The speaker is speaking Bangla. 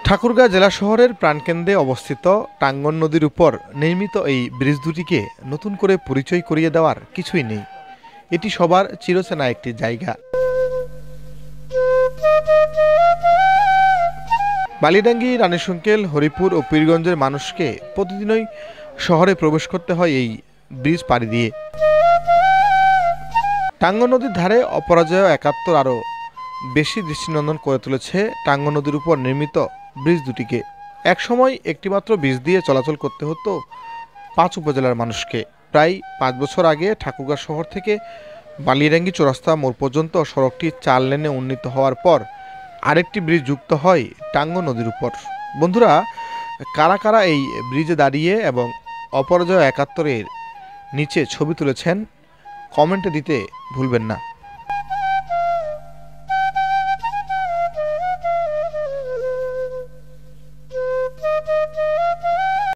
ঠাকুরগাঁ জেলা শহরের প্রাণকেন্দ্রে অবস্থিত টাঙ্গন নদীর উপর নির্মিত এই ব্রিজ দুটিকে নতুন করে পরিচয় করিয়ে দেওয়ার কিছুই নেই। এটি সবার চিরচেনা একটি জায়গা। বালিডাঙ্গি, রানীশংকেল, হরিপুর ও পীরগঞ্জের মানুষকে প্রতিদিনই শহরে প্রবেশ করতে হয় এই ব্রিজ পাড়ি দিয়ে। টাঙ্গন নদীর ধারে অপরাজেয় ৭১ আরও বেশি দৃষ্টিনন্দন করে তুলেছে টাঙ্গন নদীর উপর নির্মিত ব্রিজ দুটিকে। একসময় একটিমাত্র ব্রিজ দিয়ে চলাচল করতে হতো ৫ উপজেলার মানুষকে। প্রায় ৫ বছর আগে ঠাকুরগাঁ শহর থেকে বালিডাঙ্গি চৌরাস্তা মোড় পর্যন্ত সড়কটি ৪ লেনে উন্নীত হওয়ার পর আরেকটি ব্রিজ যুক্ত হয় টাঙ্গন নদীর উপর। বন্ধুরা, কারা কারা এই ব্রিজে দাঁড়িয়ে এবং অপরাজেয় ৭১ এর নিচে ছবি তুলেছেন কমেন্টে দিতে ভুলবেন না।